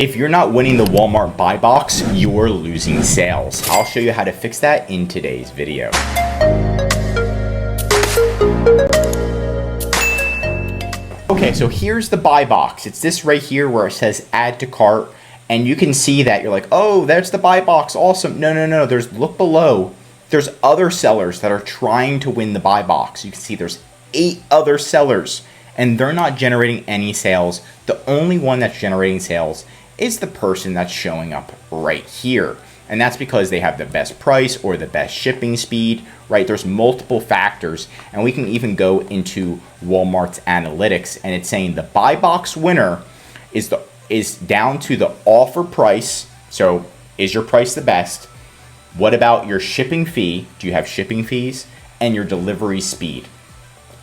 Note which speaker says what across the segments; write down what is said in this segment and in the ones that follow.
Speaker 1: If you're not winning the Walmart buy box, you're losing sales. I'll show you how to fix that in today's video. Okay, so here's the buy box. It's this right here where it says add to cart, and you can see that you're like, oh, that's the buy box, awesome. No, look below. There's other sellers that are trying to win the buy box. You can see there's 8 other sellers, and they're not generating any sales. The only one that's generating sales is the person that's showing up right here. And that's because they have the best price or the best shipping speed, right? There's multiple factors, and we can even go into Walmart's analytics, and it's saying the buy box winner is down to the offer price. So is your price the best? What about your shipping fee? Do you have shipping fees? And your delivery speed.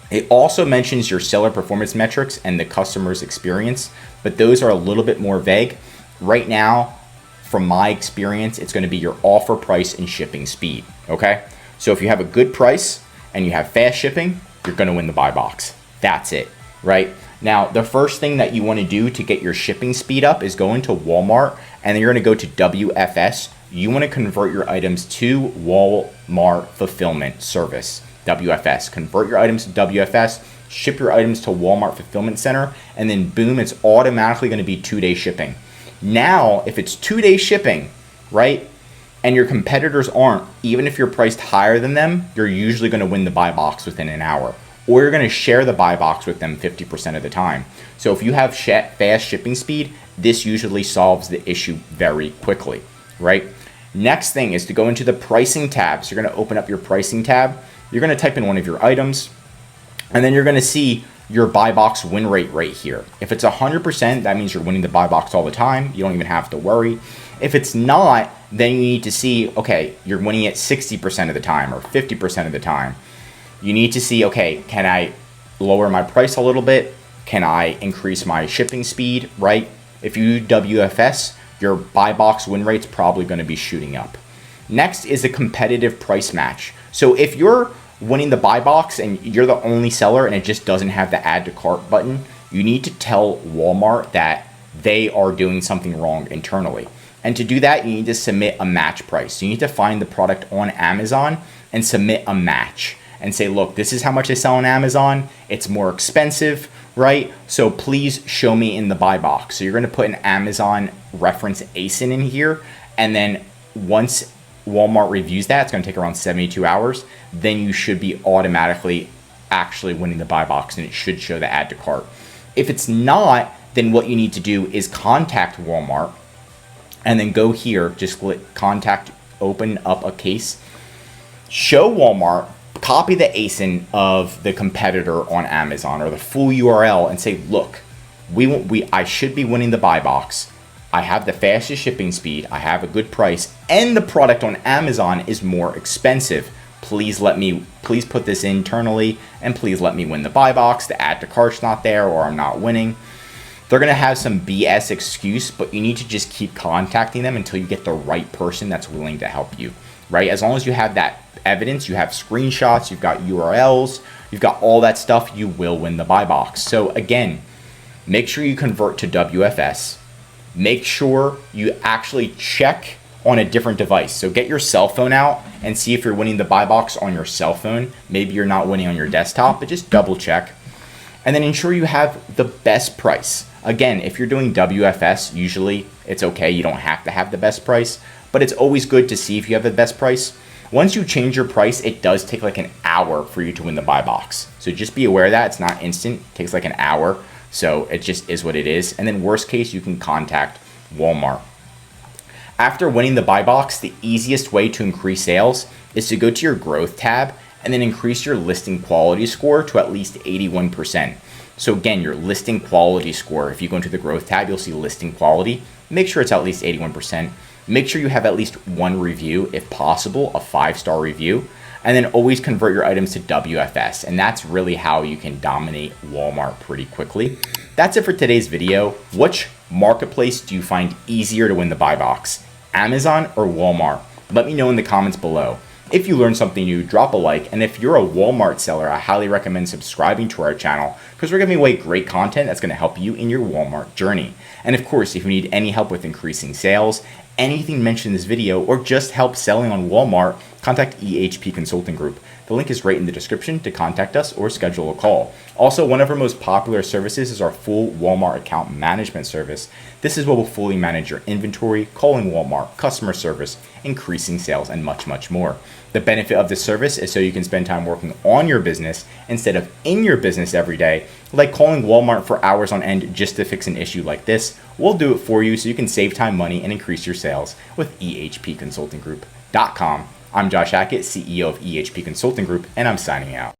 Speaker 1: It also mentions your seller performance metrics and the customer's experience, but those are a little bit more vague. Right now, from my experience, it's going to be your offer price and shipping speed, okay? So if you have a good price and you have fast shipping, you're going to win the buy box. That's it, right? Now, the first thing that you want to do to get your shipping speed up is go into Walmart, and then you're going to go to WFS. You want to convert your items to Walmart Fulfillment Service. WFS. Convert your items to WFS, ship your items to Walmart Fulfillment Center, and then boom, it's automatically going to be 2-day shipping. Now, if it's 2-day shipping, right, and your competitors aren't, even if you're priced higher than them, you're usually going to win the buy box within an hour, or you're going to share the buy box with them 50% of the time. So if you have fast shipping speed, this usually solves the issue very quickly, right? Next thing is to go into the pricing tab. So you're going to open up your pricing tab. You're going to type in one of your items, and then you're going to see your buy box win rate right here. If it's 100%, that means you're winning the buy box all the time. You don't even have to worry. If it's not, then you need to see, okay, you're winning it 60% of the time or 50% of the time. You need to see, okay, can I lower my price a little bit? Can I increase my shipping speed, right? If you do WFS, your buy box win rate's probably going to be shooting up. Next is a competitive price match. So if you're winning the buy box and you're the only seller and it just doesn't have the add to cart button, you need to tell Walmart that they are doing something wrong internally. And to do that, you need to submit a match price. So you need to find the product on Amazon and submit a match and say, look, this is how much I sell on Amazon. It's more expensive, right? So please show me in the buy box. So you're going to put an Amazon reference ASIN in here, and then once Walmart reviews that, it's going to take around 72 hours, then you should be automatically actually winning the buy box, and it should show the add to cart. If it's not, then what you need to do is contact Walmart, and then go here, just click contact, open up a case, show Walmart, copy the ASIN of the competitor on Amazon or the full URL, and say, look, I should be winning the buy box. I have the fastest shipping speed, I have a good price, and the product on Amazon is more expensive. Please put this internally, and please let me win the buy box. The add to cart's not there, or I'm not winning. They're going to have some BS excuse, but you need to just keep contacting them until you get the right person that's willing to help you, right? As long as you have that evidence, you have screenshots, you've got URLs, you've got all that stuff, you will win the buy box. So again, make sure you convert to WFS. Make sure you actually check on a different device. So get your cell phone out and see if you're winning the buy box on your cell phone. Maybe you're not winning on your desktop, but just double check. And then ensure you have the best price. Again, if you're doing WFS, usually it's okay. You don't have to have the best price, but it's always good to see if you have the best price. Once you change your price, it does take like an hour for you to win the buy box. So just be aware of that. It's not instant. It takes like an hour. So it just is what it is. And then worst case, you can contact Walmart. After winning the buy box, the easiest way to increase sales is to go to your growth tab and then increase your listing quality score to at least 81%. So again, your listing quality score, if you go into the growth tab, you'll see listing quality. Make sure it's at least 81%. Make sure you have at least one review, if possible, a 5-star review. And then always convert your items to WFS. And that's really how you can dominate Walmart pretty quickly. That's it for today's video. Which marketplace do you find easier to win the buy box? Amazon or Walmart? Let me know in the comments below. If you learned something new, drop a like, and if you're a Walmart seller, I highly recommend subscribing to our channel because we're giving away great content that's going to help you in your Walmart journey. And of course, if you need any help with increasing sales, anything mentioned in this video, or just help selling on Walmart, contact EHP Consulting Group. The link is right in the description to contact us or schedule a call. Also, one of our most popular services is our full Walmart account management service. This is what will fully manage your inventory, calling Walmart, customer service, increasing sales, and much, much more. The benefit of this service is so you can spend time working on your business instead of in your business every day, like calling Walmart for hours on end just to fix an issue like this. We'll do it for you so you can save time, money, and increase your sales with ehpconsultinggroup.com. I'm Josh Hackett, CEO of EHP Consulting Group, and I'm signing out.